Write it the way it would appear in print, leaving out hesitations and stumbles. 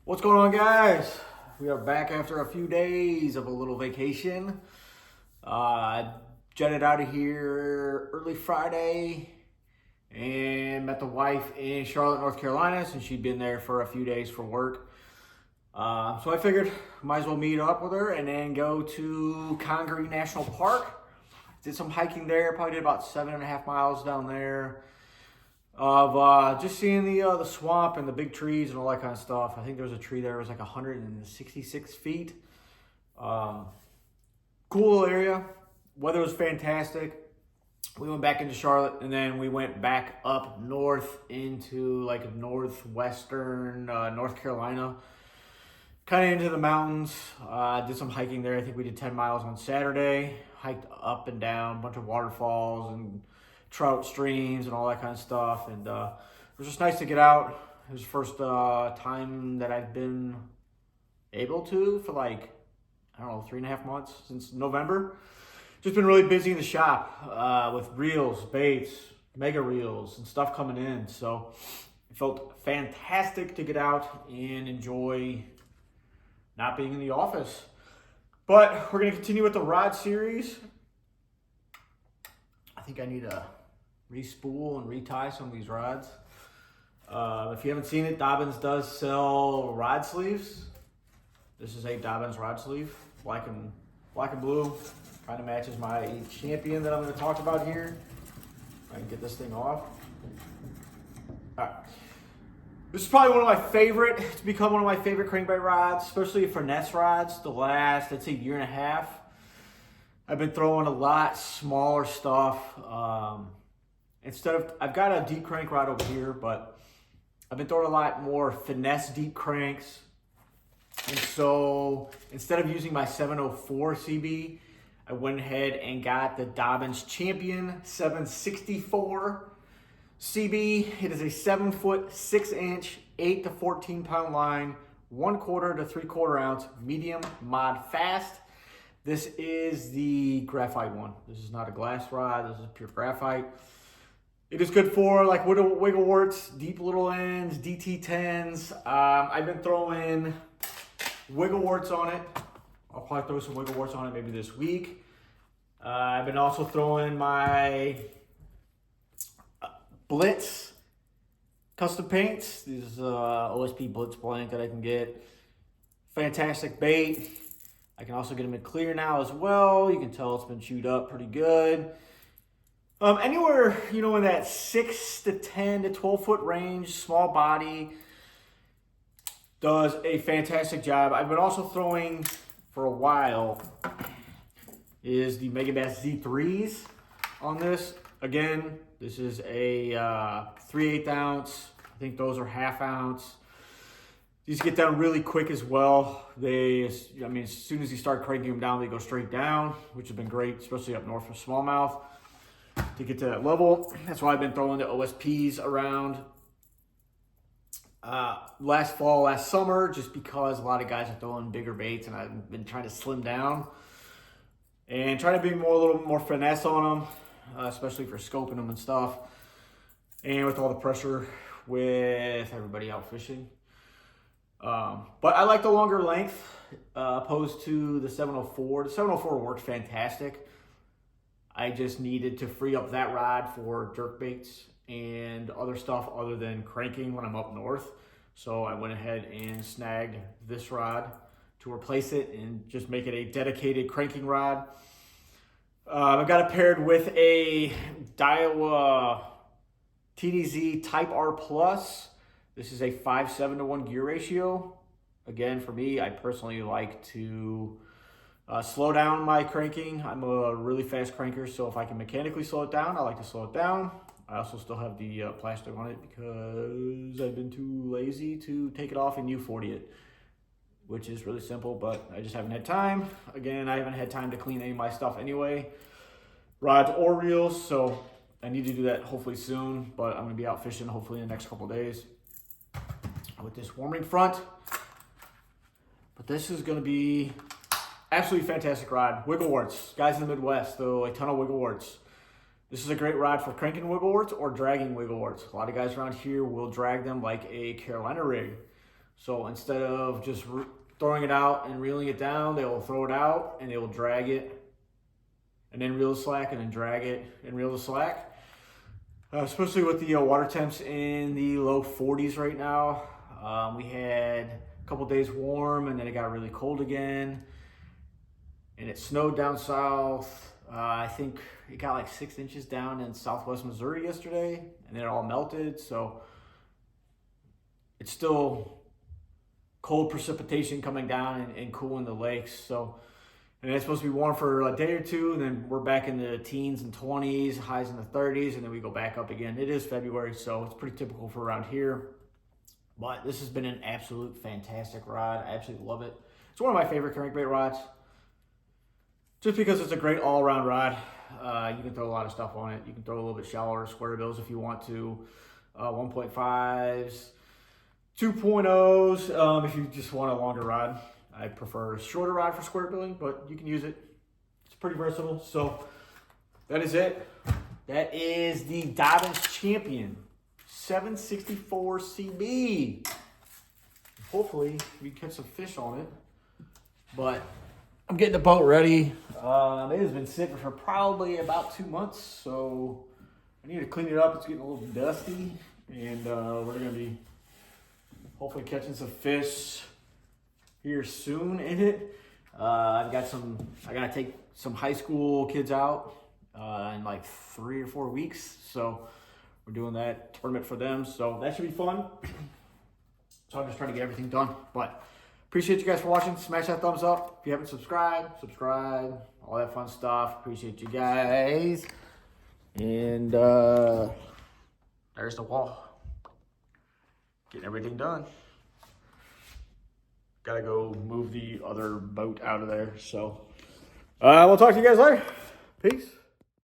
What's going on, guys? We are back after a few days of a little vacation. I jetted out of here early Friday and met the wife in Charlotte, North Carolina, since she'd been there for a few days for work. So I figured might as well meet up with her and then go to Congaree National Park. Did some hiking there, probably did about 7.5 miles down there of just seeing the swamp and the big trees and all that kind of stuff. I think there was a tree there that was like 166 feet. Cool little area. Weather was fantastic. We went back into Charlotte and then we went back up north into like northwestern North Carolina, kind of into the mountains. Did some hiking there. I think we did 10 miles on Saturday. Hiked up and down a bunch of waterfalls and trout streams and all that kind of stuff. And it was just nice to get out. It was the first time that I've been able to for like, I don't know, 3.5 months, since November. Just been really busy in the shop with reels, baits, mega reels, and stuff coming in. So it felt fantastic to get out and enjoy not being in the office. But we're going to continue with the rod series. I think I need to re-spool and retie some of these rods. If you haven't seen it, Dobyns does sell rod sleeves. This is a Dobyns rod sleeve, black and blue. Kind of matches my champion that I'm going to talk about here. I can get this thing off. All right. This is probably it's become one of my favorite crankbait rods, especially for finesse rods. The last, I'd say, year and a half. I've been throwing a lot smaller stuff. I've got a deep crank rod over here, but I've been throwing a lot more finesse deep cranks. And so instead of using my 704 CB, I went ahead and got the Dobyns Champion 764 CB. It is a 7-foot, 6-inch, 8 to 14 pound line, 1/4 to 3/4 ounce, medium mod fast. This is the graphite one. This is not a glass rod. This is pure graphite. It is good for like wiggle warts, deep little ends, DT10s. I've been throwing wiggle warts on it. I'll probably throw some wiggle warts on it maybe this week. I've been also throwing my Blitz custom paints. This is OSP Blitz blank that I can get. Fantastic bait. I can also get them in clear now as well. You can tell it's been chewed up pretty good. Anywhere, in that 6 to 10 to 12 foot range, small body, does a fantastic job. I've been also throwing for a while is the Megabass Z3s on this. As is a 3/8 ounce. I think those are 1/2 ounce. These get down really quick as well. As soon as you start cranking them down, they go straight down, which has been great, especially up north for smallmouth, to get to that level. That's why I've been throwing the OSPs around last fall, last summer, just because a lot of guys are throwing bigger baits, and I've been trying to slim down and trying to be a little more finesse on them, especially for scoping them and stuff, and with all the pressure with everybody out fishing. But I like the longer length opposed to the 704. The 704 worked fantastic. I just needed to free up that rod for jerk baits and other stuff other than cranking when I'm up north. So I went ahead and snagged this rod to replace it and just make it a dedicated cranking rod. I've got it paired with a Daiwa TDZ Type R Plus. This is a 5:7 to 1 gear ratio. Again, for me, I personally like to slow down my cranking. I'm a really fast cranker, so if I can mechanically slow it down, I like to slow it down. I also still have the plastic on it because I've been too lazy to take it off and U40 it, which is really simple, but I just haven't had time. Again, I haven't had time to clean any of my stuff anyway, rods or reels, so I need to do that hopefully soon, but I'm going to be out fishing hopefully in the next couple days with this warming front. But this is going to be absolutely fantastic rod. Wiggle warts. Guys in the Midwest throw a ton of wiggle warts. This is a great rod for cranking wiggle warts or dragging wiggle warts. A lot of guys around here will drag them like a Carolina rig. So instead of just throwing it out and reeling it down, they will throw it out and they will drag it and then reel the slack and then drag it and reel the slack. Especially with the water temps in the low 40s right now. We had a couple days warm and then it got really cold again. And it snowed down south. I think it got like 6 inches down in southwest Missouri yesterday, and then it all melted. So it's still cold precipitation coming down and cooling the lakes. So, and it's supposed to be warm for a day or two, and then we're back in the teens and 20s, highs in the 30s, and then we go back up again. It is February, so it's pretty typical for around here. But this has been an absolute fantastic rod. I absolutely love it. It's one of my favorite crankbait rods, just because it's a great all-around rod. You can throw a lot of stuff on it. You can throw a little bit shallower square bills if you want to. 1.5s, 2.0s if you just want a longer rod. I prefer a shorter rod for square billing, but you can use it. It's pretty versatile. So that is it. That is the Dobbins Champion 764 CB. Hopefully we can catch some fish on it. But I'm getting the boat ready. It has been sitting for probably about 2 months, so I need to clean it up. It's getting a little dusty, and we're going to be hopefully catching some fish here soon in it. I got to take some high school kids out in like 3 or 4 weeks, so we're doing that tournament for them, so that should be fun. So I'm just trying to get everything done, but appreciate you guys for watching. Smash that thumbs up. If you haven't subscribed, subscribe. All that fun stuff. Appreciate you guys. And there's the wall. Getting everything done. Gotta go move the other boat out of there. So we'll talk to you guys later. Peace.